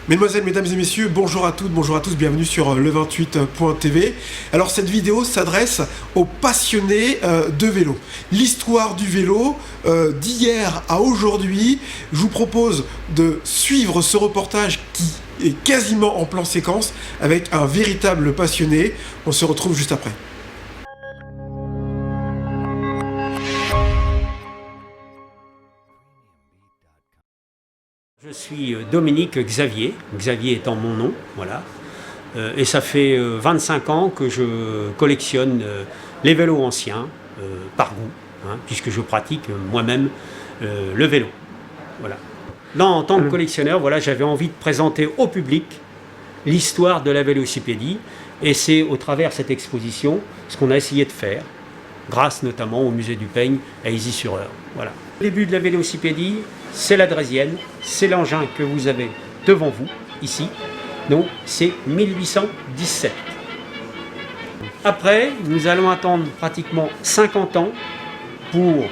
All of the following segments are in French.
Mesdemoiselles, mesdames et messieurs, bonjour à toutes, bonjour à tous, bienvenue sur le28.tv. Alors cette vidéo s'adresse aux passionnés de vélo. L'histoire du vélo d'hier à aujourd'hui. Je vous propose de suivre ce reportage qui est quasiment en plan séquence avec un véritable passionné. On se retrouve juste après. Je suis Dominique Xavier, Xavier étant mon nom, voilà. Et ça fait 25 ans que je collectionne les vélos anciens, par goût, hein, puisque je pratique moi-même le vélo. Voilà. En tant que collectionneur, voilà, j'avais envie de présenter au public l'histoire de la vélocipédie, et c'est au travers de cette exposition ce qu'on a essayé de faire, grâce notamment au musée du Peigne à Issy-sur-Eure. Voilà. Le début de la vélocipédie, c'est la Draisienne, c'est l'engin que vous avez devant vous, ici. Donc c'est 1817. Après, nous allons attendre pratiquement 50 ans pour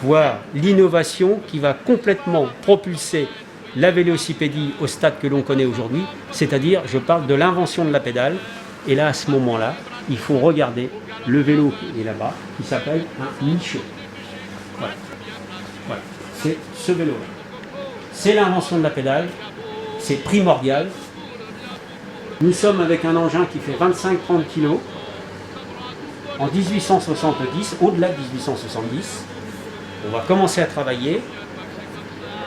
voir l'innovation qui va complètement propulser la vélocipédie au stade que l'on connaît aujourd'hui, c'est-à-dire, je parle de l'invention de la pédale. Et là, à ce moment-là, il faut regarder le vélo qui est là-bas, qui s'appelle un Michaud. Voilà. Voilà. C'est ce vélo-là. C'est l'invention de la pédale, c'est primordial. Nous sommes avec un engin qui fait 25-30 kg. En 1870, au-delà de 1870, on va commencer à travailler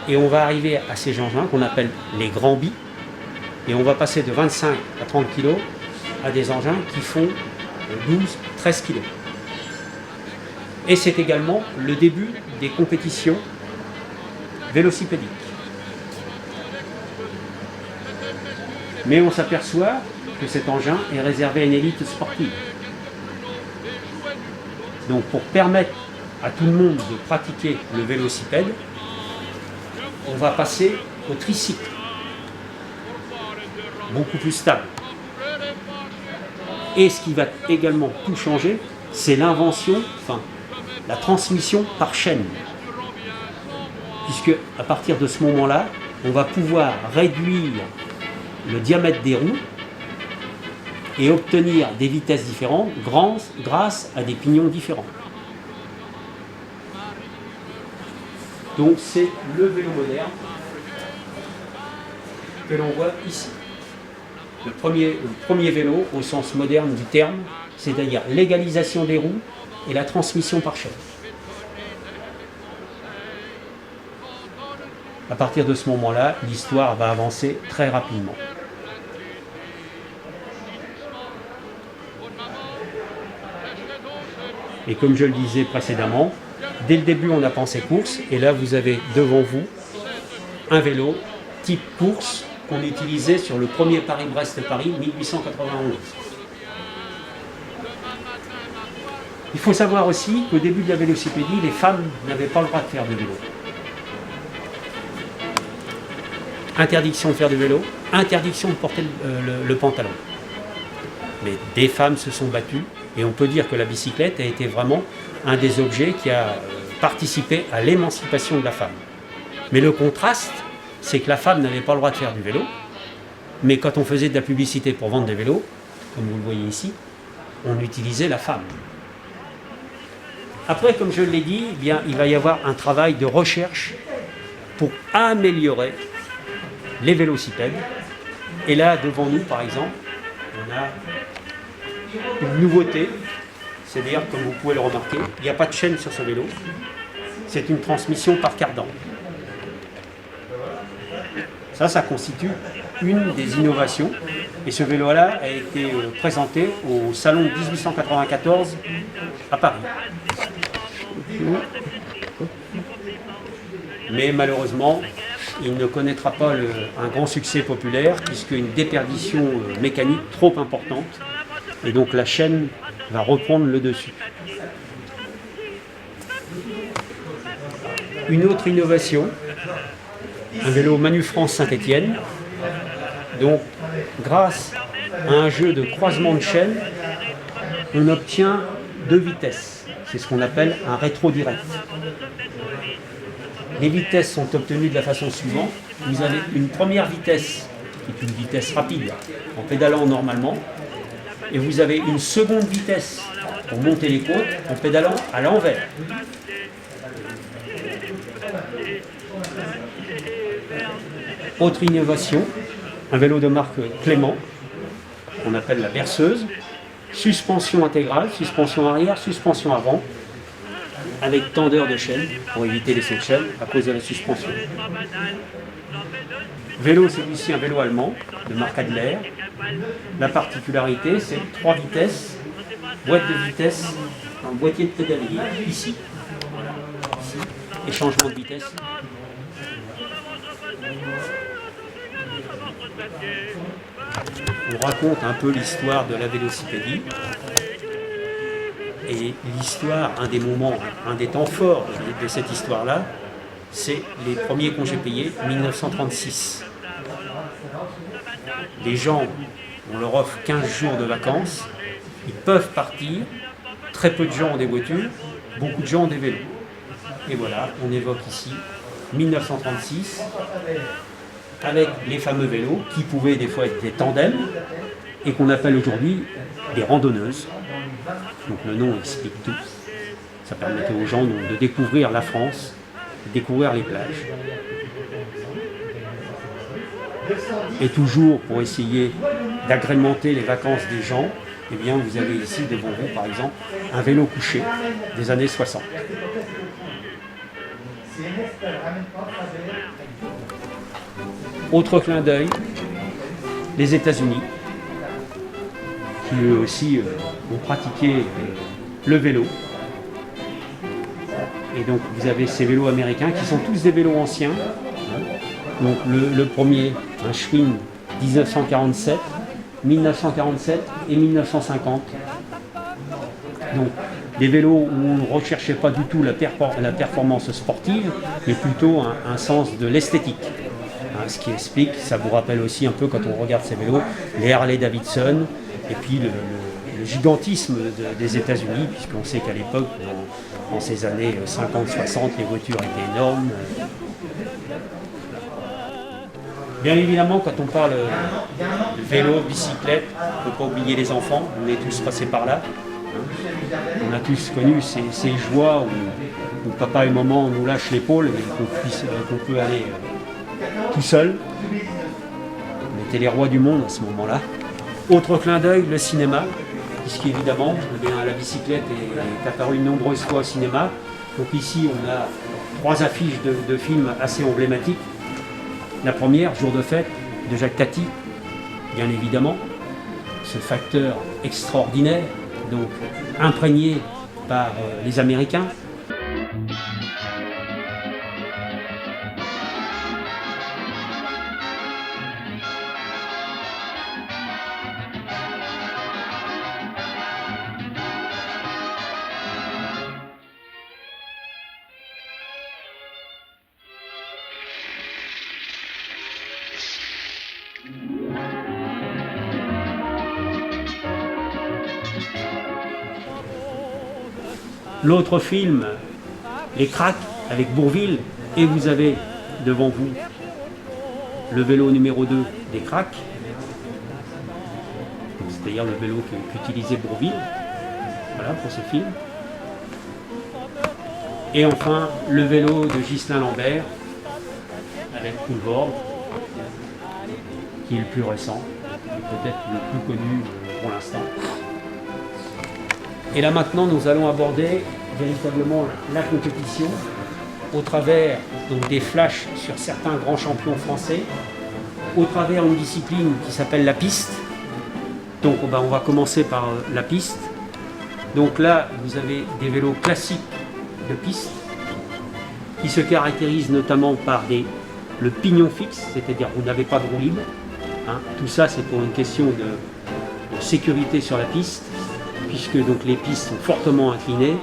et on va arriver à ces engins qu'on appelle les grands bis. Et on va passer de 25 à 30 kg à des engins qui font 12-13 kg. Et c'est également le début des compétitions vélocipédiques. Mais on s'aperçoit que cet engin est réservé à une élite sportive. Donc pour permettre à tout le monde de pratiquer le vélocipède, on va passer au tricycle, beaucoup plus stable. Et ce qui va également tout changer, c'est l'invention, la transmission par chaîne. Puisque à partir de ce moment-là, on va pouvoir réduire le diamètre des roues et obtenir des vitesses différentes grâce à des pignons différents. Donc c'est le vélo moderne que l'on voit ici. Le premier vélo au sens moderne du terme, c'est-à-dire l'égalisation des roues et la transmission par chaîne. À partir de ce moment-là, l'histoire va avancer très rapidement. Et comme je le disais précédemment, dès le début on a pensé course, et là vous avez devant vous un vélo type course qu'on utilisait sur le premier Paris-Brest-Paris 1891. Il faut savoir aussi qu'au début de la vélocipédie, les femmes n'avaient pas le droit de faire de vélo. Interdiction de faire du vélo, interdiction de porter le pantalon. Mais des femmes se sont battues et on peut dire que la bicyclette a été vraiment un des objets qui a participé à l'émancipation de la femme. Mais le contraste, c'est que la femme n'avait pas le droit de faire du vélo, mais quand on faisait de la publicité pour vendre des vélos, comme vous le voyez ici, on utilisait la femme. Après, comme je l'ai dit, eh bien, il va y avoir un travail de recherche pour améliorer les vélocipèdes. Et là, devant nous, par exemple, on a une nouveauté, c'est-à-dire, comme vous pouvez le remarquer, il n'y a pas de chaîne sur ce vélo, c'est une transmission par cardan. Ça constitue une des innovations, et ce vélo-là a été présenté au salon 1894 à Paris. Mais malheureusement, il ne connaîtra pas un grand succès populaire, puisqu'une déperdition mécanique trop importante, et donc la chaîne va reprendre le dessus. Une autre innovation, un vélo Manufrance Saint-Étienne. Donc, grâce à un jeu de croisement de chaîne, on obtient 2 vitesses. C'est ce qu'on appelle un rétro direct. Les vitesses sont obtenues de la façon suivante. Vous avez une première vitesse qui est une vitesse rapide, en pédalant normalement. Et vous avez une seconde vitesse pour monter les côtes en pédalant à l'envers. Autre innovation, un vélo de marque Clément, qu'on appelle la berceuse. Suspension intégrale, suspension arrière, suspension avant, avec tendeur de chaîne pour éviter les sauts de chaîne à cause de la suspension. Vélo, celui-ci un vélo allemand de marque Adler. La particularité, c'est 3 vitesses, boîte de vitesse, un boîtier de pédalier ici, voilà, ici, et changement de vitesse. On raconte un peu l'histoire de la vélocipédie. Et l'histoire, un des moments, un des temps forts de cette histoire-là, c'est les premiers congés payés, 1936. Les gens, on leur offre 15 jours de vacances, ils peuvent partir, très peu de gens ont des voitures, beaucoup de gens ont des vélos. Et voilà, on évoque ici 1936, avec les fameux vélos qui pouvaient des fois être des tandems et qu'on appelle aujourd'hui des randonneuses. Donc le nom explique tout. Ça permettait aux gens donc, de découvrir la France, de découvrir les plages. Et toujours pour essayer d'agrémenter les vacances des gens, eh bien vous avez ici devant vous par exemple un vélo couché des années 60. Autre clin d'œil, les États-Unis, qui eux aussi ont pratiqué le vélo. Et donc vous avez ces vélos américains qui sont tous des vélos anciens. Donc le premier, un Schwinn 1947, 1947 et 1950. Donc des vélos où on ne recherchait pas du tout la performance sportive, mais plutôt un sens de l'esthétique. Ce qui explique, ça vous rappelle aussi un peu quand on regarde ces vélos, les Harley Davidson, et puis le gigantisme des États-Unis, puisqu'on sait qu'à l'époque, dans ces années 50-60, les voitures étaient énormes. Bien évidemment, quand on parle vélo, bicyclette, on ne peut pas oublier les enfants, on est tous passés par là. On a tous connu ces joies où papa et maman nous lâchent l'épaule et qu'on peut aller tout seul. On était les rois du monde à ce moment-là. Autre clin d'œil, le cinéma, puisqu'évidemment, la bicyclette est apparue de nombreuses fois au cinéma. Donc ici, on a 3 affiches de films assez emblématiques. La première, Jour de fête, de Jacques Tati, bien évidemment. Ce facteur extraordinaire, donc imprégné par les Américains. L'autre film, Les Cracks, avec Bourvil, et vous avez devant vous le vélo numéro 2 des Cracks, c'est-à-dire le vélo qu'utilisait Bourvil, voilà pour ce film. Et enfin, le vélo de Ghislain Lambert, avec Poulvord, qui est le plus récent, et peut-être le plus connu pour l'instant. Et là maintenant, nous allons aborder véritablement la compétition au travers donc, des flashs sur certains grands champions français, au travers d'une discipline qui s'appelle la piste. Donc on va commencer par la piste. Donc là, vous avez des vélos classiques de piste qui se caractérisent notamment par le pignon fixe, c'est-à-dire vous n'avez pas de roue libre. Tout ça, c'est pour une question de sécurité sur la piste, puisque donc les pistes sont fortement inclinées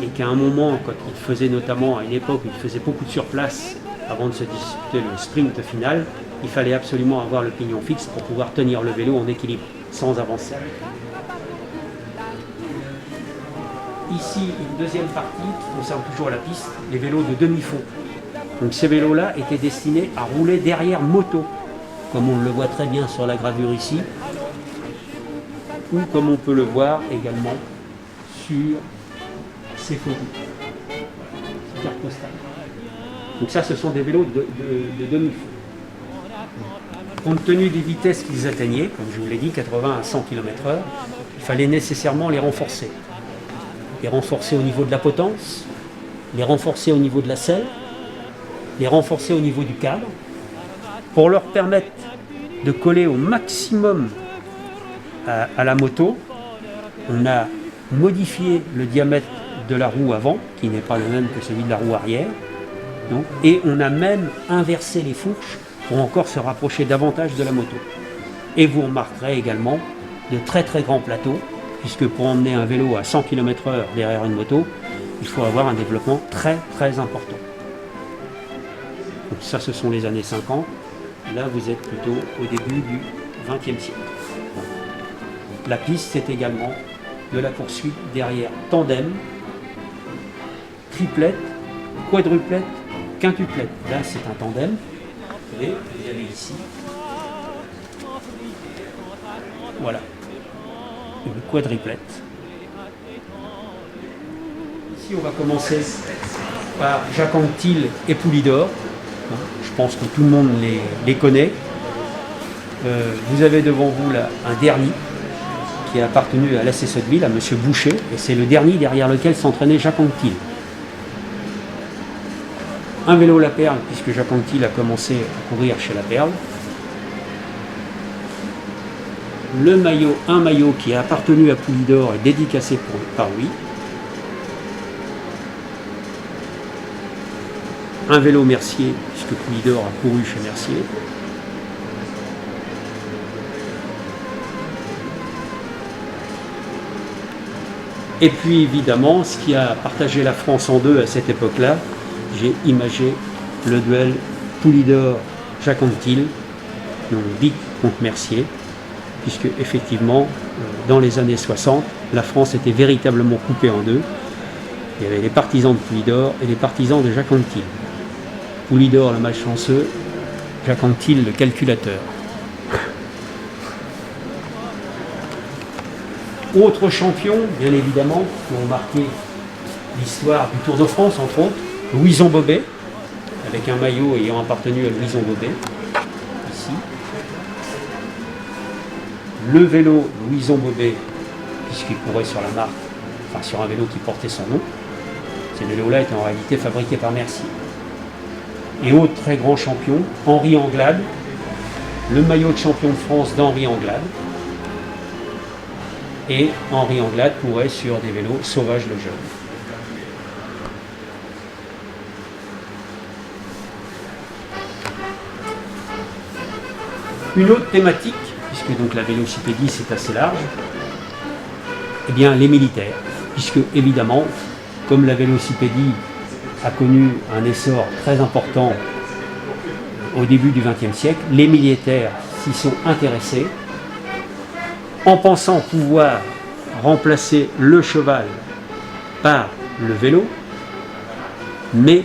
et qu'à un moment, quand il faisait notamment à une époque où il faisait beaucoup de surplace avant de se disputer le sprint final, il fallait absolument avoir le pignon fixe pour pouvoir tenir le vélo en équilibre, sans avancer. Ici, une deuxième partie qui concerne toujours la piste, les vélos de demi-fond. Donc ces vélos-là étaient destinés à rouler derrière moto. comme on le voit très bien sur la gravure ici, ou comme on peut le voir également sur ces photos, ces cartes postales. Donc ça, ce sont des vélos de demi-feu. Compte tenu des vitesses qu'ils atteignaient, comme je vous l'ai dit, 80 à 100 km/h, il fallait nécessairement les renforcer. Les renforcer au niveau de la potence, les renforcer au niveau de la selle, les renforcer au niveau du cadre, pour leur permettre de coller au maximum à la moto. On a modifié le diamètre de la roue avant, qui n'est pas le même que celui de la roue arrière, donc, et on a même inversé les fourches pour encore se rapprocher davantage de la moto. Et vous remarquerez également de très très grands plateaux, puisque pour emmener un vélo à 100 km/h derrière une moto, il faut avoir un développement très très important. Donc ça, ce sont les années 50. Là, vous êtes plutôt au début du XXe siècle. La piste, c'est également de la poursuite derrière tandem, triplette, quadruplette, quintuplette. Là, c'est un tandem. Et vous avez ici, voilà, une quadruplette. Ici, on va commencer par Jacques Anquetil et Poulidor. Je pense que tout le monde les connaît. Vous avez devant vous là un dernier qui a appartenu à l'AC Sotteville, à M. Boucher, et c'est le dernier derrière lequel s'entraînait Jacques Anquetil. Un vélo La Perle, puisque Jacques Anquetil a commencé à courir chez La Perle. Un maillot qui a appartenu à Poulidor et dédicacé par lui. Un vélo Mercier, puisque Poulidor a couru chez Mercier. Et puis évidemment, ce qui a partagé la France en deux à cette époque-là, j'ai imagé le duel Poulidor-Jacques Anquetil, donc Dick contre Mercier, puisque effectivement, dans les années 60, la France était véritablement coupée en deux. Il y avait les partisans de Poulidor et les partisans de Jacques Anquetil. Poulidor le malchanceux, Jacques Anquetil le calculateur. Autres champions, bien évidemment, qui ont marqué l'histoire du Tour de France, entre autres, Louison Bobet, avec un maillot ayant appartenu à Louison Bobet, ici. Le vélo Louison Bobet, puisqu'il courait sur la marque, enfin sur un vélo qui portait son nom. Ces vélos-là étaient en réalité fabriqués par Mercier. Et autre très grand champion, Henri Anglade, le maillot de champion de France d'Henri Anglade. Et Henri Anglade courait sur des vélos Sauvage le Jeune. Une autre thématique, puisque donc la vélocipédie c'est assez large, eh bien les militaires, puisque évidemment, comme la vélocipédie a connu un essor très important au début du XXe siècle, les militaires s'y sont intéressés en pensant pouvoir remplacer le cheval par le vélo, mais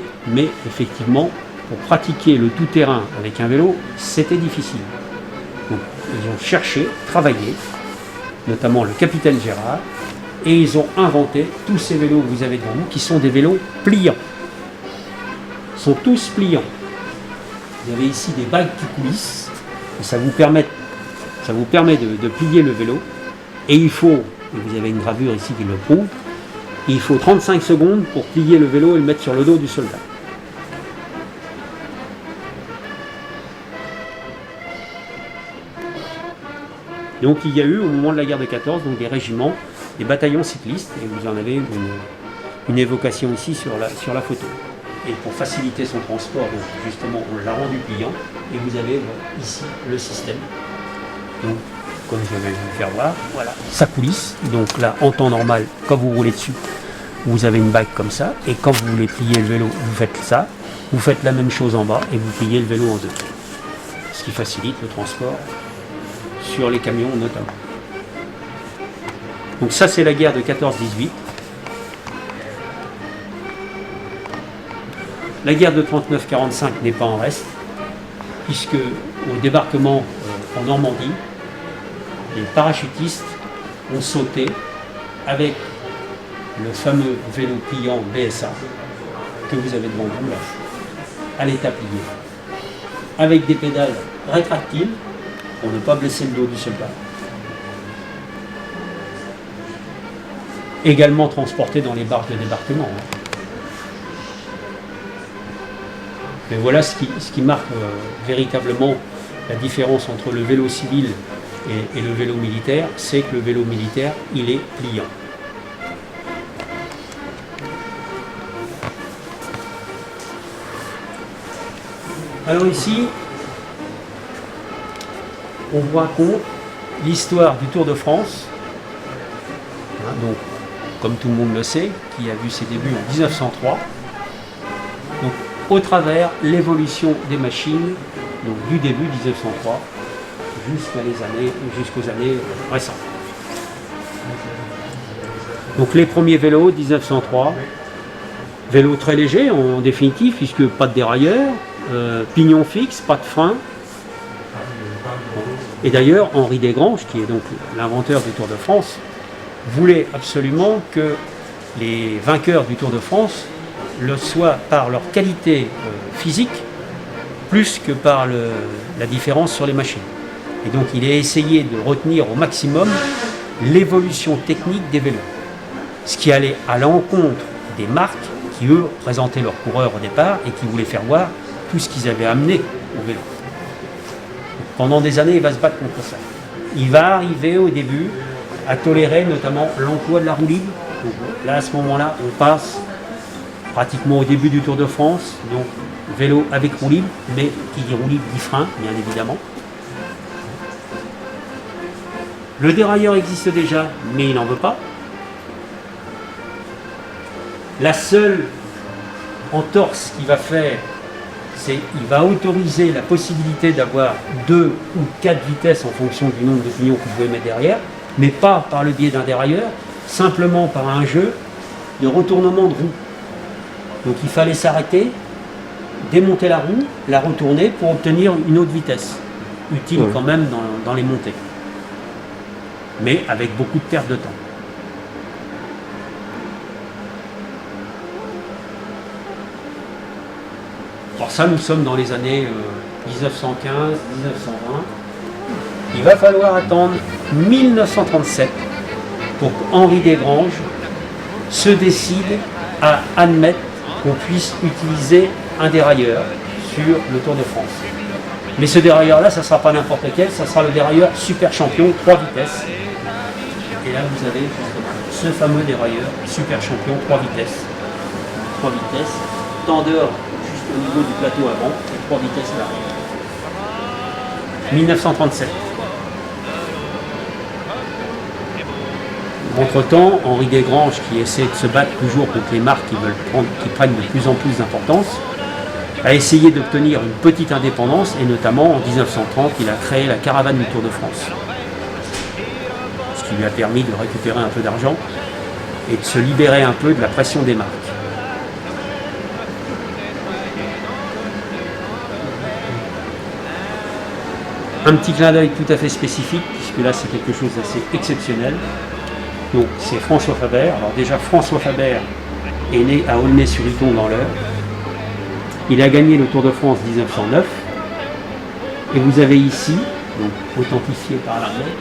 effectivement, pour pratiquer le tout-terrain avec un vélo, c'était difficile. Donc, ils ont cherché, travaillé, notamment le capitaine Gérard, et ils ont inventé tous ces vélos que vous avez devant vous, qui sont des vélos pliants. Ils sont tous pliants. Vous avez ici des bagues qui coulissent, et ça vous permet de plier le vélo, et il faut, et vous avez une gravure ici qui le prouve, il faut 35 secondes pour plier le vélo et le mettre sur le dos du soldat. Donc il y a eu au moment de la guerre de 14 donc des régiments, des bataillons cyclistes, et vous en avez une évocation ici sur la photo. Et pour faciliter son transport, donc justement on l'a rendu pliant, et vous avez ici le système. Donc, comme je vais vous faire voir, voilà, ça coulisse. Donc là, en temps normal, quand vous roulez dessus, vous avez une bague comme ça. Et quand vous voulez plier le vélo, vous faites ça. Vous faites la même chose en bas et vous pliez le vélo en deux. Ce qui facilite le transport sur les camions notamment. Donc ça, c'est la guerre de 14-18. La guerre de 39-45 n'est pas en reste, puisque au débarquement en Normandie, les parachutistes ont sauté avec le fameux vélo pliant BSA que vous avez devant vous là, à l'état plié, avec des pédales rétractiles pour ne pas blesser le dos du soldat. Également transporté dans les barges de débarquement. Mais voilà ce qui marque véritablement la différence entre le vélo civil et le vélo militaire, c'est que le vélo militaire, il est pliant. Alors ici, on vous raconte l'histoire du Tour de France. Donc, comme tout le monde le sait, qui a vu ses débuts en 1903. Donc, au travers l'évolution des machines, donc du début 1903 jusqu'aux années récentes. Donc les premiers vélos 1903, vélos très légers en définitive, puisque pas de dérailleur, pignon fixe, pas de frein. Et d'ailleurs, Henri Desgranges, qui est donc l'inventeur du Tour de France, voulait absolument que les vainqueurs du Tour de France le soient par leur qualité physique, plus que par la différence sur les machines. Et donc il a essayé de retenir au maximum l'évolution technique des vélos. Ce qui allait à l'encontre des marques qui, eux, présentaient leurs coureurs au départ et qui voulaient faire voir tout ce qu'ils avaient amené au vélo. Pendant des années, il va se battre contre ça. Il va arriver au début à tolérer notamment l'emploi de la roue libre. Donc, là, à ce moment-là, on passe pratiquement au début du Tour de France, donc vélo avec roue libre, mais qui dit roue libre dit frein, bien évidemment. Le dérailleur existe déjà, mais il n'en veut pas. La seule entorse qu'il va faire, c'est qu'il va autoriser la possibilité d'avoir 2 ou 4 vitesses en fonction du nombre de pignons que vous pouvez mettre derrière, mais pas par le biais d'un dérailleur, simplement par un jeu de retournement de roue. Donc il fallait s'arrêter, démonter la roue, la retourner pour obtenir une autre vitesse, utile quand même dans les montées, mais avec beaucoup de perte de temps. Alors ça, nous sommes dans les années 1915, 1920. Il va falloir attendre 1937 pour qu'Henri Desgranges se décide à admettre qu'on puisse utiliser un dérailleur sur le Tour de France. Mais ce dérailleur-là, ça ne sera pas n'importe lequel, ça sera le dérailleur Super Champion 3 vitesses. Et là, vous avez ce fameux dérailleur Super Champion 3 vitesses. 3 vitesses, tendeur juste au niveau du plateau avant et 3 vitesses là. 1937. Entre-temps, Henri Desgranges, qui essaie de se battre toujours contre les marques qui prennent de plus en plus d'importance, a essayé d'obtenir une petite indépendance, et notamment en 1930, il a créé la caravane du Tour de France. Ce qui lui a permis de récupérer un peu d'argent et de se libérer un peu de la pression des marques. Un petit clin d'œil tout à fait spécifique, puisque là c'est quelque chose d'assez exceptionnel. Donc c'est François Faber. Alors déjà François Faber est né à Aulnay-sur-Iton dans l'Eure. Il a gagné le Tour de France 1909. Et vous avez ici, donc authentifié par l'armée,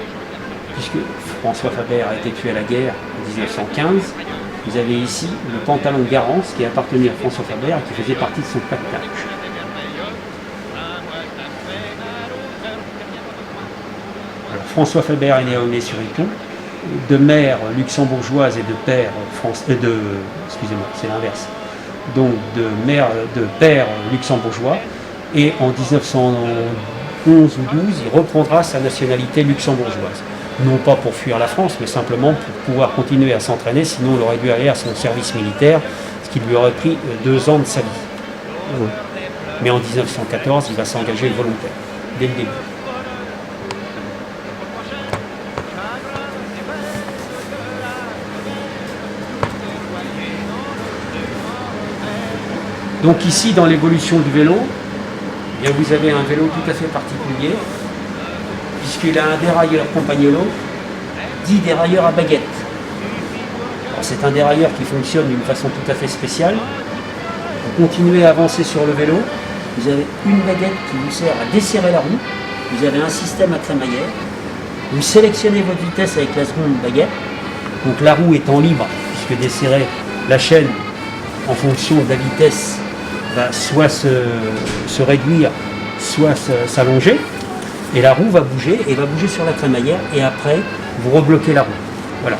puisque François Faber a été tué à la guerre en 1915, vous avez ici le pantalon Garance qui appartenait à François Faber et qui faisait partie de son pactage. Alors, François Faber est né à Aulnay-sur-Iton, de mère luxembourgeoise et de père excusez-moi, c'est l'inverse. Donc de père luxembourgeois, et en 1911 ou 12, il reprendra sa nationalité luxembourgeoise. Non pas pour fuir la France, mais simplement pour pouvoir continuer à s'entraîner, sinon il aurait dû aller à son service militaire, ce qui lui aurait pris 2 ans de sa vie. Mais en 1914, il va s'engager volontaire, dès le début. Donc ici, dans l'évolution du vélo, bien, vous avez un vélo tout à fait particulier, puisqu'il a un dérailleur Compagnolo, dit dérailleur à baguette. C'est un dérailleur qui fonctionne d'une façon tout à fait spéciale. Vous continuez à avancer sur le vélo, vous avez une baguette qui vous sert à desserrer la roue, vous avez un système à crémaillère, vous sélectionnez votre vitesse avec la seconde baguette, donc la roue étant libre, puisque desserrer la chaîne en fonction de la vitesse va soit se réduire, soit s'allonger, et la roue va bouger, et va bouger sur la crémaillère, et après, vous rebloquez la roue. Voilà.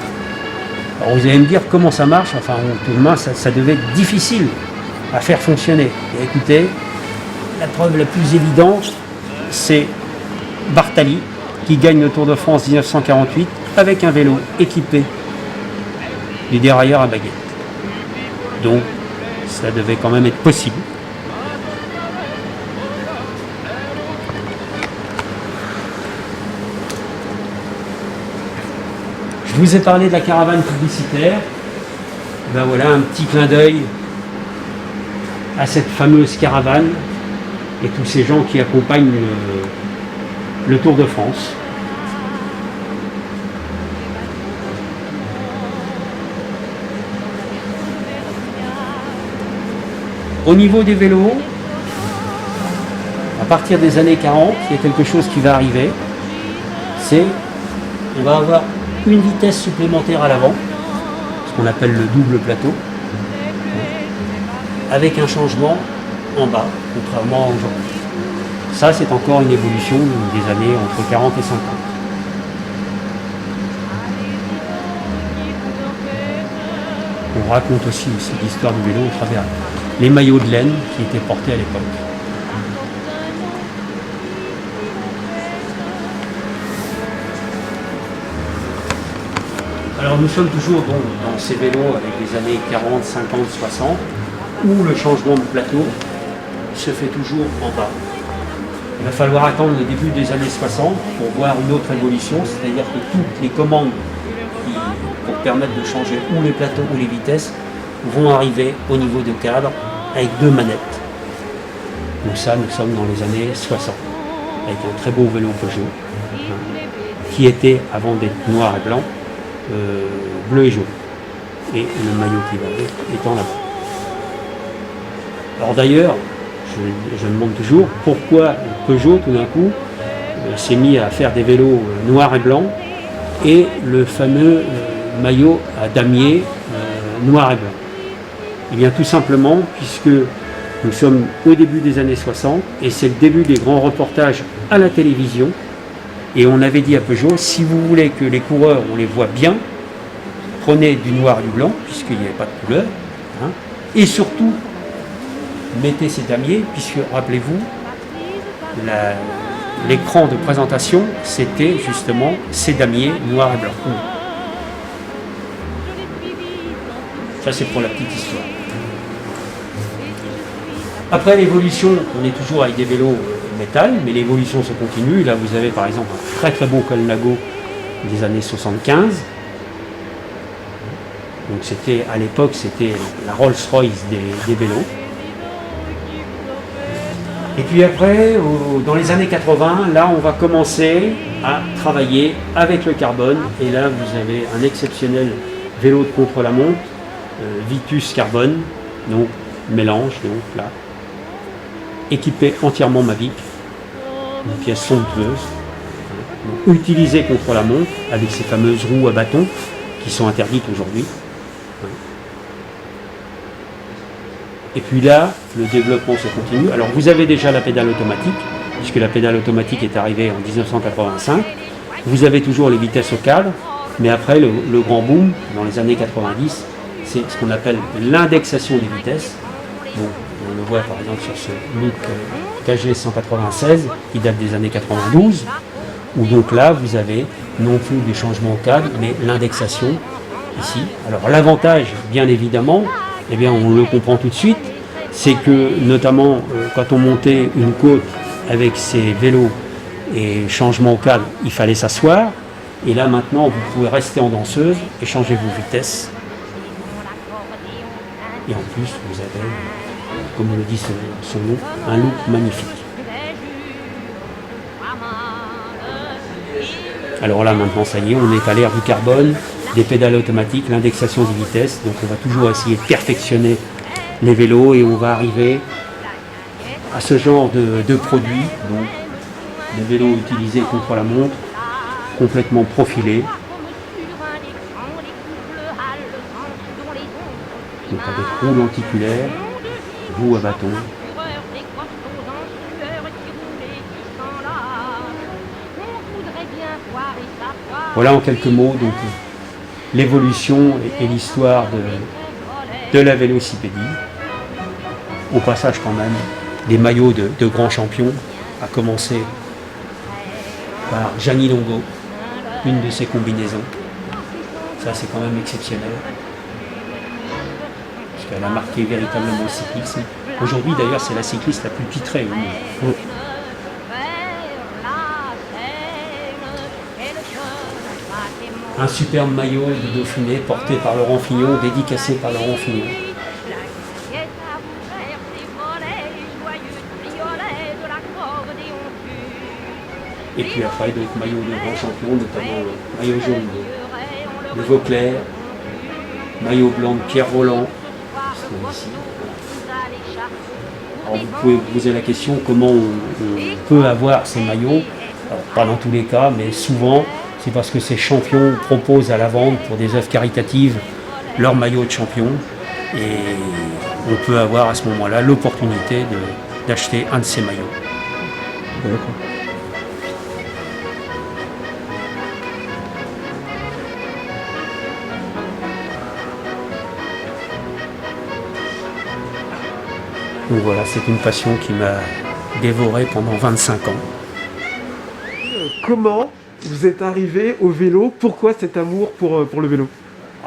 Alors vous allez me dire comment ça marche, enfin tout le monde, ça devait être difficile à faire fonctionner. Et écoutez, la preuve la plus évidente, c'est Bartali, qui gagne le Tour de France 1948 avec un vélo équipé du dérailleur à baguette. Donc, ça devait quand même être possible. Je vous ai parlé de la caravane publicitaire. Ben voilà un petit clin d'œil à cette fameuse caravane et tous ces gens qui accompagnent le Tour de France. Au niveau des vélos, à partir des années 40, il y a quelque chose qui va arriver, c'est on va avoir une vitesse supplémentaire à l'avant, ce qu'on appelle le double plateau, avec un changement en bas, contrairement à aujourd'hui. Ça, c'est encore une évolution des années entre 40 et 50. On raconte aussi l'histoire du vélo au travers les maillots de laine qui étaient portés à l'époque. Alors nous sommes toujours dans ces vélos avec les années 40, 50, 60, où le changement de plateau se fait toujours en bas. Il va falloir attendre le début des années 60 pour voir une autre évolution, c'est-à-dire que toutes les commandes pour permettre de changer ou les plateaux ou les vitesses vont arriver au niveau de cadre avec deux manettes. Donc ça, nous sommes dans les années 60, avec un très beau vélo Peugeot, qui était, avant d'être noir et blanc, bleu et jaune. Et le maillot qui va avec étant là-bas. Alors d'ailleurs, je me demande toujours pourquoi Peugeot, tout d'un coup, s'est mis à faire des vélos noirs et blancs et le fameux maillot à damier noir et blanc. Eh bien tout simplement puisque nous sommes au début des années 60 et c'est le début des grands reportages à la télévision et on avait dit à Peugeot, si vous voulez que les coureurs, on les voit bien, prenez du noir et du blanc puisqu'il n'y avait pas de couleur, hein, et surtout mettez ces damiers puisque rappelez-vous, l'écran de présentation c'était justement ces damiers noir et blanc. Ça c'est pour la petite histoire. Après l'évolution, on est toujours avec des vélos métal, mais l'évolution se continue. Là vous avez par exemple un très très beau Colnago des années 75. Donc c'était à l'époque c'était la Rolls-Royce des vélos. Et puis après, dans les années 80, là on va commencer à travailler avec le carbone. Et là vous avez un exceptionnel vélo de contre-la-montre, Vitus Carbone, donc mélange, donc là, équipé entièrement Mavic, une pièce somptueuse, utilisée contre la montre avec ces fameuses roues à bâton qui sont interdites aujourd'hui. Et puis là, le développement se continue. Alors vous avez déjà la pédale automatique, puisque la pédale automatique est arrivée en 1985. Vous avez toujours les vitesses au cadre, mais après le grand boom, dans les années 90, c'est ce qu'on appelle l'indexation des vitesses. Donc, on le voit par exemple sur ce Look KG 196 qui date des années 92, où donc là vous avez non plus des changements au cadre, mais l'indexation ici. Alors l'avantage, bien évidemment, eh bien on le comprend tout de suite, c'est que notamment quand on montait une côte avec ces vélos et changement au cadre, il fallait s'asseoir, et là maintenant vous pouvez rester en danseuse et changer vos vitesses. Et en plus vous avez, comme le dit son nom, un look magnifique. Alors là maintenant ça y est, on est à l'ère du carbone, des pédales automatiques, l'indexation des vitesses, donc on va toujours essayer de perfectionner les vélos et on va arriver à ce genre de produits, donc des vélos utilisés contre la montre, complètement profilés, donc avec roue lenticulaire, roue à bâton. Voilà en quelques mots donc l'évolution et l'histoire de la vélocipédie. Au passage quand même des maillots de grands champions, à commencer par Gianni Longo, une de ses combinaisons. Ça c'est quand même exceptionnel, parce qu'elle a marqué véritablement le cyclisme. Aujourd'hui d'ailleurs c'est la cycliste la plus titrée au monde. Un superbe maillot de Dauphiné porté par Laurent Fignon, dédicacé par Laurent Fignon. Et puis après d'autres maillots de grands champions, notamment le maillot jaune de Vauclair, maillot blanc de Pierre Roland. Ici. Alors vous pouvez vous poser la question comment on peut avoir ces maillots. Alors, pas dans tous les cas, mais souvent c'est parce que ces champions proposent à la vente pour des œuvres caritatives leur maillot de champion. Et on peut avoir à ce moment-là l'opportunité d'acheter un de ces maillots. Donc voilà, c'est une passion qui m'a dévoré pendant 25 ans. Comment vous êtes arrivé au vélo? Pourquoi cet amour pour le vélo?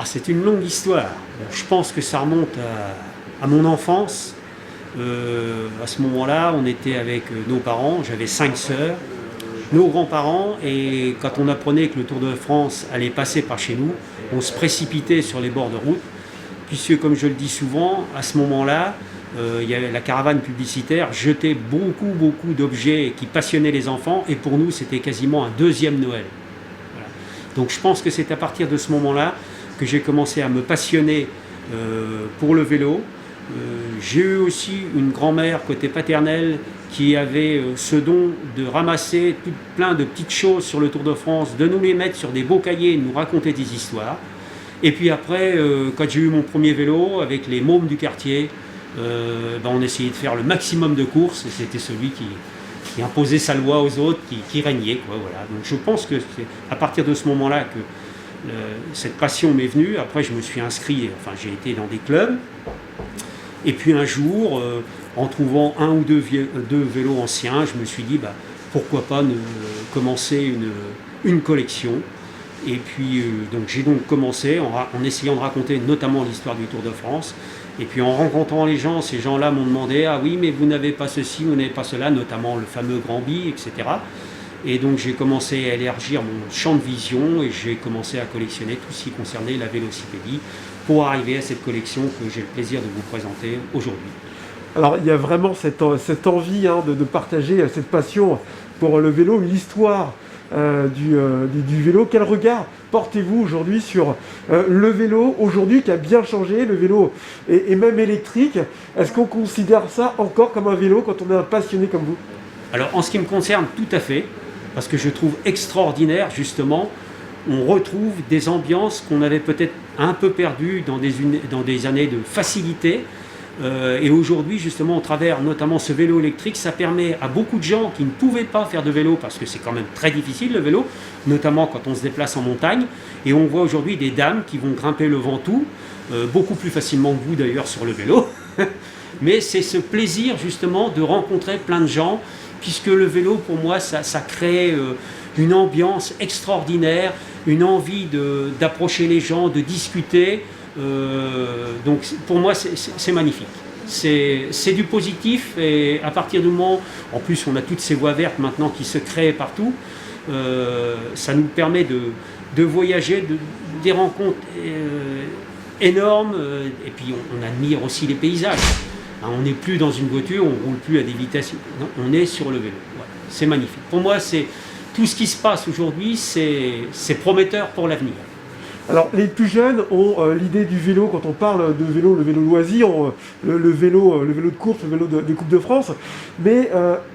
C'est une longue histoire. Je pense que ça remonte à mon enfance. À ce moment-là, on était avec nos parents, j'avais 5 sœurs, nos grands-parents, et quand on apprenait que le Tour de France allait passer par chez nous, on se précipitait sur les bords de route, puisque comme je le dis souvent, à ce moment-là, il y avait la caravane publicitaire jetait beaucoup d'objets qui passionnaient les enfants, et pour nous c'était quasiment un deuxième Noël. Voilà. Donc je pense que c'est à partir de ce moment-là que j'ai commencé à me passionner pour le vélo. J'ai eu aussi une grand-mère côté paternel qui avait ce don de ramasser plein de petites choses sur le Tour de France, de nous les mettre sur des beaux cahiers, de nous raconter des histoires. Et puis après, quand j'ai eu mon premier vélo avec les mômes du quartier, on essayait de faire le maximum de courses, et c'était celui qui imposait sa loi aux autres, qui régnait, quoi, voilà. Donc je pense que c'est à partir de ce moment-là que cette passion m'est venue. Après je me suis inscrit, j'ai été dans des clubs, et puis un jour, en trouvant un ou deux vélos anciens, je me suis dit pourquoi pas commencer une collection. Et puis donc j'ai commencé en essayant de raconter notamment l'histoire du Tour de France. Et puis en rencontrant les gens, ces gens-là m'ont demandé « Ah oui, mais vous n'avez pas ceci, vous n'avez pas cela », notamment le fameux Grand-Bi, etc. Et donc j'ai commencé à élargir mon champ de vision et j'ai commencé à collectionner tout ce qui concernait la vélocipédie pour arriver à cette collection que j'ai le plaisir de vous présenter aujourd'hui. Alors il y a vraiment cette envie de partager cette passion pour le vélo, l'histoire du vélo. Quel regard portez-vous aujourd'hui sur le vélo aujourd'hui qui a bien changé, le vélo et même électrique? Est-ce qu'on considère ça encore comme un vélo quand on est un passionné comme vous? Alors en ce qui me concerne, tout à fait, parce que je trouve extraordinaire justement, on retrouve des ambiances qu'on avait peut-être un peu perdues dans des années de facilité. Et aujourd'hui, justement, au travers notamment ce vélo électrique, ça permet à beaucoup de gens qui ne pouvaient pas faire de vélo, parce que c'est quand même très difficile le vélo, notamment quand on se déplace en montagne. Et on voit aujourd'hui des dames qui vont grimper le Ventoux, beaucoup plus facilement que vous d'ailleurs sur le vélo. Mais c'est ce plaisir justement de rencontrer plein de gens, puisque le vélo pour moi ça crée une ambiance extraordinaire, une envie d'approcher les gens, de discuter. Donc pour moi c'est magnifique, c'est du positif, et à partir du moment, en plus on a toutes ces voies vertes maintenant qui se créent partout, ça nous permet de voyager, des rencontres énormes, et puis on admire aussi les paysages. On n'est plus dans une voiture, on ne roule plus à des vitesses, non, on est sur le vélo, voilà. C'est magnifique. Pour moi c'est tout ce qui se passe aujourd'hui, c'est prometteur pour l'avenir. Alors, les plus jeunes ont l'idée du vélo, quand on parle de vélo, le vélo loisir, le vélo de course, le vélo de Coupe de France, mais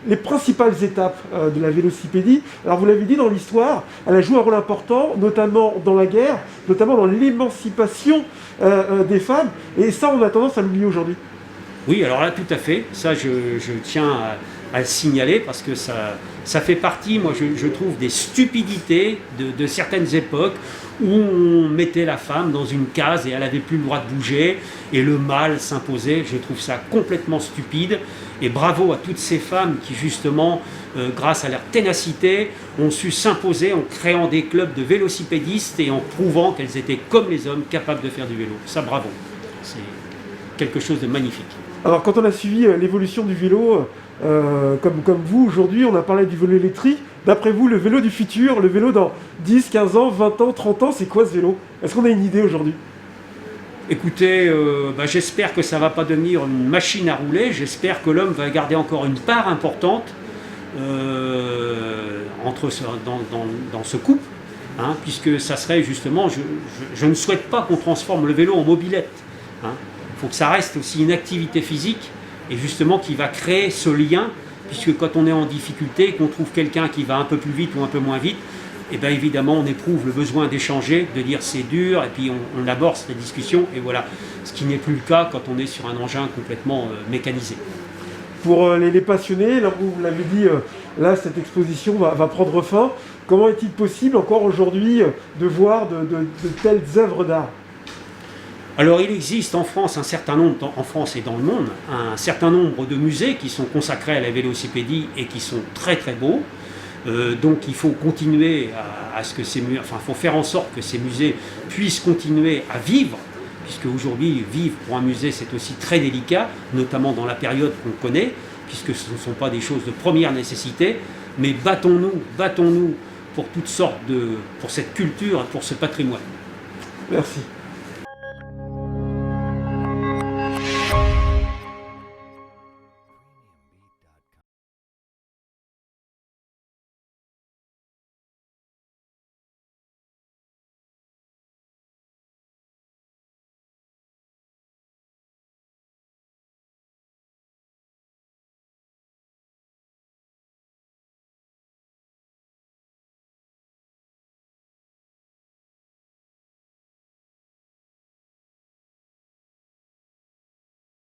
les principales étapes de la vélocipédie, alors vous l'avez dit dans l'histoire, elle a joué un rôle important, notamment dans la guerre, notamment dans l'émancipation des femmes, et ça, on a tendance à l'oublier aujourd'hui. Oui, alors là, tout à fait, ça je tiens à le signaler parce que ça fait partie, moi je trouve, des stupidités de certaines époques où on mettait la femme dans une case et elle n'avait plus le droit de bouger et le mâle s'imposait. Je trouve ça complètement stupide et bravo à toutes ces femmes qui justement, grâce à leur ténacité, ont su s'imposer en créant des clubs de vélocipédistes et en prouvant qu'elles étaient comme les hommes capables de faire du vélo. Ça, bravo, c'est quelque chose de magnifique. Alors quand on a suivi l'évolution du vélo, comme vous aujourd'hui, on a parlé du vélo électrique. D'après vous, le vélo du futur, le vélo dans 10, 15 ans, 20 ans, 30 ans, c'est quoi ce vélo? Est-ce qu'on a une idée aujourd'hui? Écoutez, j'espère que ça ne va pas devenir une machine à rouler, j'espère que l'homme va garder encore une part importante dans ce couple, hein, puisque ça serait justement, je ne souhaite pas qu'on transforme le vélo en mobilette. Hein. Il faut que ça reste aussi une activité physique et justement qui va créer ce lien, puisque quand on est en difficulté, qu'on trouve quelqu'un qui va un peu plus vite ou un peu moins vite, et bien évidemment on éprouve le besoin d'échanger, de dire c'est dur, et puis on aborde cette discussion, et voilà. Ce qui n'est plus le cas quand on est sur un engin complètement mécanisé. Pour les passionnés, là, vous l'avez dit, là cette exposition va prendre fin. Comment est-il possible encore aujourd'hui de voir de telles œuvres d'art? Alors il existe en France un certain nombre, en France et dans le monde, un certain nombre de musées qui sont consacrés à la vélocipédie et qui sont très très beaux. Donc il faut continuer à ce que ces musées, enfin il faut faire en sorte que ces musées puissent continuer à vivre, puisque aujourd'hui vivre pour un musée c'est aussi très délicat, notamment dans la période qu'on connaît, puisque ce ne sont pas des choses de première nécessité, mais battons-nous pour toutes sortes pour cette culture et pour ce patrimoine. Merci.